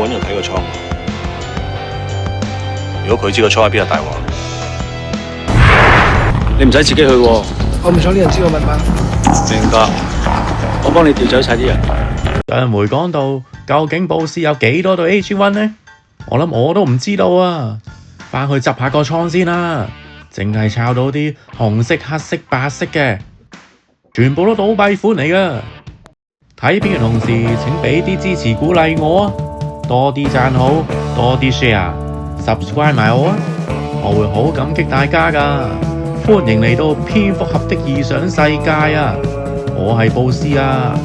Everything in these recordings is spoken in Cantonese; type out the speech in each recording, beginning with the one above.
揾人睇個倉。如果佢知個倉喺邊，就大鑊。你唔使自己去喎。我唔想啲人知我密碼。明白。我幫你調走晒啲人。上回講到，究竟布斯有幾多對 AG1 呢？我諗我都唔知道啊！返去執下個倉先啦，淨係抄到啲紅色、黑色、白色嘅，全部都倒閉款嚟噶。睇片嘅同時，請俾啲支持鼓勵我啊！多啲讚好，多啲 share、subscribe 埋我啊！我會好感激大家噶。歡迎嚟到蝙蝠俠的異想世界啊！我係布斯啊，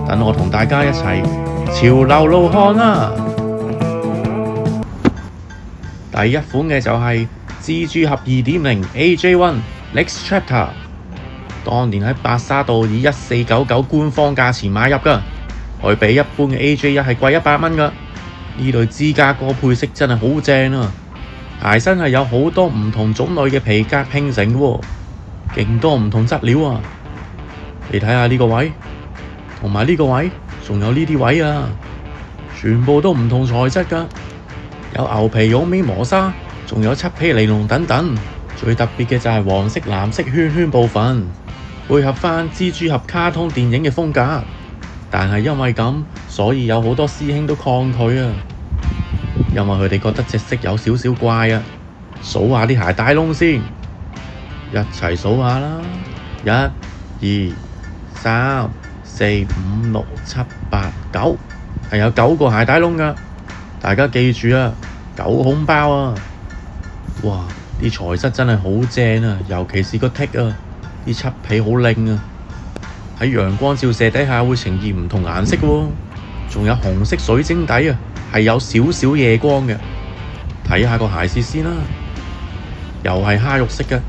等我同大家一齊潮流路看啦！第一款嘅就係蜘蛛俠 2.0 AJ1 Next Chapter， 當年喺白沙道以1499官方價錢買入噶，佢比一般嘅 AJ1 係貴100蚊噶。呢對芝加哥配色真係好正啊！鞋身係有好多唔同種類嘅皮革拼成嘅喎，勁多唔同質料啊！你睇下呢個位，同埋呢個位，仲有呢啲位啊，全部都唔同材質噶。有牛皮、絨面、磨砂，仲有漆皮、尼龍等等。最特別嘅就係黃色、藍色圈圈部分，配合返蜘蛛俠卡通電影嘅風格。但係因為咁，所以有好多師兄都抗拒啊，因為佢哋覺得隻色有少少怪啊。數下啲鞋帶窿先，一齊數下啦，1、2、3、4、5、6、7、8、9，係有9個鞋帶窿噶。大家記住啊，9孔包啊！哇，啲材質真係好正啊，尤其是個剔啊，啲漆皮好靚啊，喺陽光照射底下會呈現唔同顏色喎。仲有紅色水晶底啊，係有少少夜光嘅。睇下個鞋舌先啦，又係蝦肉色嘅，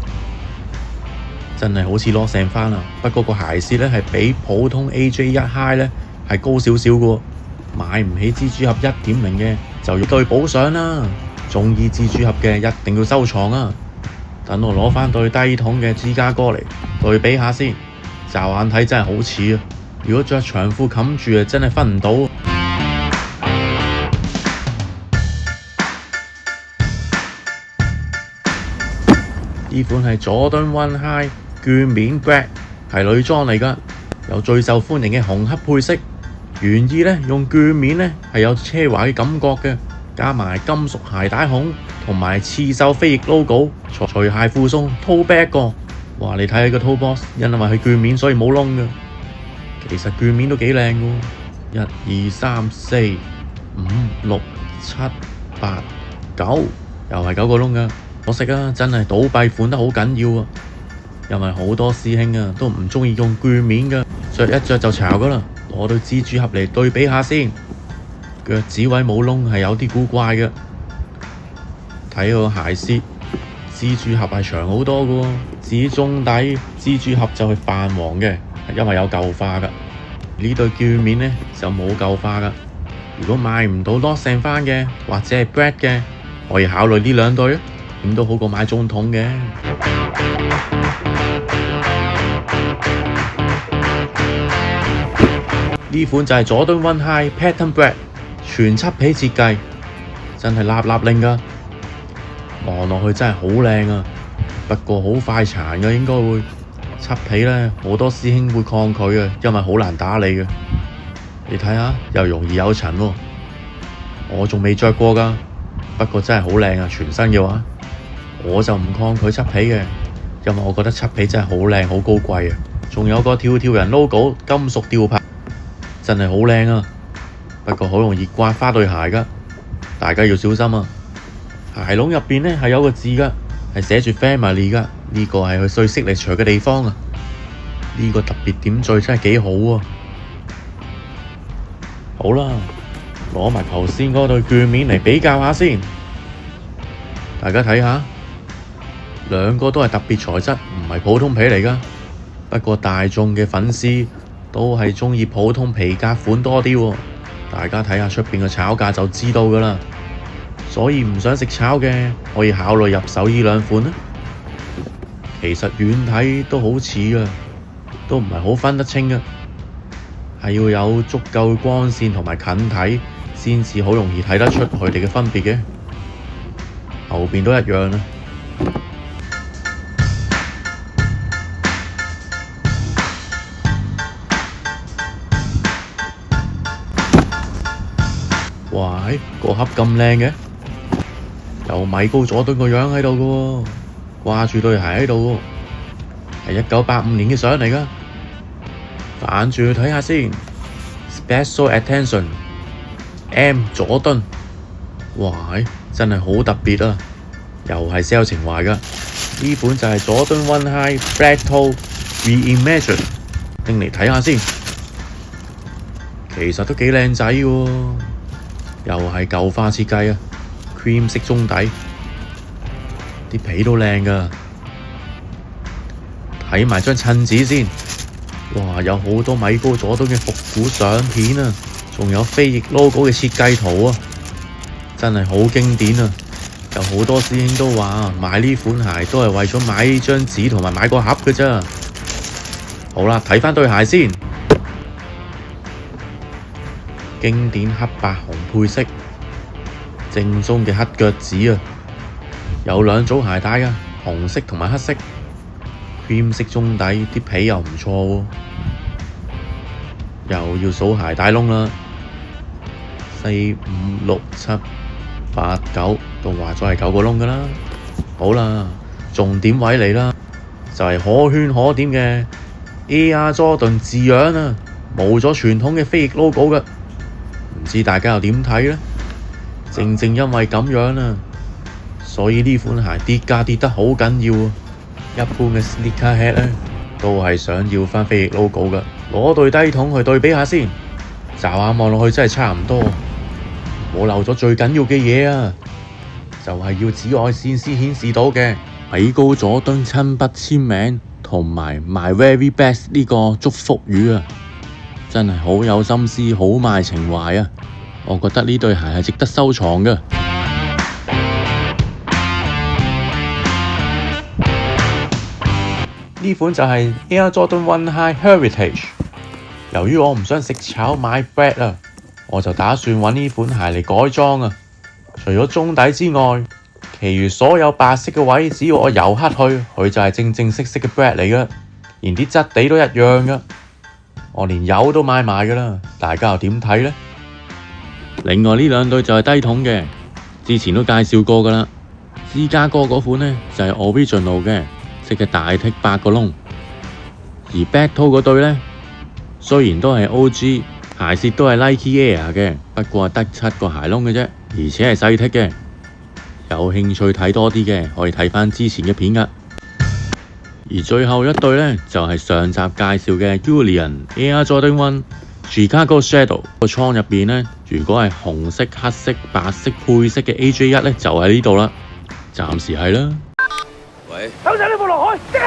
真係好似攞成番啊！不過個鞋舌咧係比普通 AJ1 High 咧係高少少嘅喎。買唔起蜘蛛俠1.0嘅就要對補上啦，鍾意蜘蛛俠嘅一定要收藏啊！等我攞返對低筒嘅芝加哥嚟對比下先，驟眼睇真係好似啊！如果着長褲冚住啊，真係分唔到。呢款係佐敦 One High 絹面 Black， 係女裝嚟㗎，有最受歡迎嘅紅黑配色。原意呢，用絹面呢係有奢華嘅感覺嘅，加埋金屬鞋帶孔同埋刺繡飛翼 logo， 除鞋附送 toe bag 個。哇！你睇下個 toe box， 因為佢絹面所以冇窿嘅。其實絹面都幾靚嘅喎，1、2、3、4、5、6、7、8、9，又係9個窿嘅。可惜啊，真係倒閉款得好緊要啊！因為好多師兄啊都唔鍾意用絹面嘅，着一着就巢噶啦。攞對蜘蛛俠嚟對比下先，腳趾位冇窿係有啲古怪嘅。睇個鞋舌，蜘蛛俠係長好多嘅喎，至於中底蜘蛛俠就係泛黃嘅，因為有舊化嘅。呢對絹面呢就冇舊化嘅。如果買唔到 Lost and Found 嘅或者係 Black 嘅，可以考慮呢兩對啊，點都好過買中筒嘅。呢款就係佐敦 One High Pattern Black， 全漆皮設計，真係立立令㗎，望落去真係好靚啊！不過好快殘㗎，應該會漆皮呢，好多師兄會抗拒嘅，因為好難打理嘅。你睇下，又容易有塵喎。我仲未着過㗎，不過真係好靚啊！全身嘅話，我就唔抗拒漆皮嘅，因為我覺得漆皮真係好靚，好高貴啊！仲有個跳跳人 logo 金屬吊牌。真係好靚啊！不過好容易刮花對鞋㗎，大家要小心啊！鞋籠入邊呢係有個字㗎，係寫住 Family 㗎，呢個係佢最signature嘅地方啊！呢個特別點綴真係幾好啊！好啦，攞埋頭先嗰對絹面嚟比較下先，大家睇下，兩個都係特別材質，唔係普通皮嚟㗎。不過大眾嘅粉絲都係鍾意普通皮革款多啲喎，大家睇下出邊嘅炒價就知道㗎啦。所以唔想食炒嘅，可以考慮入手呢兩款啦。其實遠睇都好似啊，都唔係好分得清嘅，係要有足夠光線同埋近睇先至好容易睇得出佢哋嘅分別嘅。後邊都一樣啦。哇！個盒咁靚嘅，有米高佐敦個樣喺度嘅喎，掛住對鞋喺度喎，係1985年嘅相嚟㗎。反住去睇下先 ，Special Attention M 佐敦，哇！真係好特別啊，又係 sell 情懷㗎。呢本就係佐敦 One High Flat Toe Reimagined，拎嚟睇下先，其實都幾靚仔喎。又係舊花設計啊 ，cream 色中底，啲皮都靚㗎。睇埋張襯紙先，哇！有好多米高佐敦嘅復古相片啊，仲有飛翼 logo 嘅設計圖啊，真係好經典啊！有好多師兄都話買呢款鞋都係為咗買呢張紙同埋買個盒㗎咋。好啦，睇返對鞋先。經典黑白紅配色，正宗嘅黑腳趾啊！有兩組鞋帶啊，紅色同埋黑色，cream色中底，啲皮又唔錯喎。又要數鞋帶窿啦，4、5、6、7、8、9都話咗係9個窿㗎啦。好啦，重點位嚟啦，就係可圈可點嘅 Air Jordan 字樣啊，冇咗傳統嘅飛翼 logo 㗎。唔知大家又點睇呢？正因為咁樣啊，所以呢款鞋跌價跌得好緊要啊！一般嘅 sneakerhead 呢，都係想要返飛翼 logo 㗎。攞對低筒去對比下先，驟眼望落去真係差唔多。冇漏咗最緊要嘅嘢啊，就係要紫外線先顯示到嘅米高佐敦親筆簽名同埋 My Very Best 呢個祝福語啊！真係好有心思，好賣情懷啊！我覺得呢對鞋係值得收藏嘅。呢款就係 Air Jordan One High Heritage。由於我唔想食炒買 bread 啊，我就打算揾呢款鞋嚟改裝啊。除咗中底之外，其餘所有白色嘅位，只要我油黑去，佢就係正正式式嘅 bread 嚟㗎，連啲質地都一樣㗎。我連油都買埋㗎啦，大家又點睇呢？另外呢兩對就係低筒嘅，之前都介紹過㗎啦。芝加哥嗰款呢，就係 original 嘅，即係大剔8個窿，而 Black Toe 嗰對呢，雖然都係 OG， 鞋舌都係 Nike Air 嘅，不過係得7個鞋窿嘅啫，而且係細剔嘅。有興趣睇多啲嘅，可以睇返之前嘅片㗎。而最後一對呢，就係上集介紹嘅 Julian Air Jordan 1 Chicago Shadow 個倉入邊呢，如果係紅色、黑色、白色配色嘅 AJ1 呢，就喺呢度啦。暫時係啦。喂，手仔你冇落海，即刻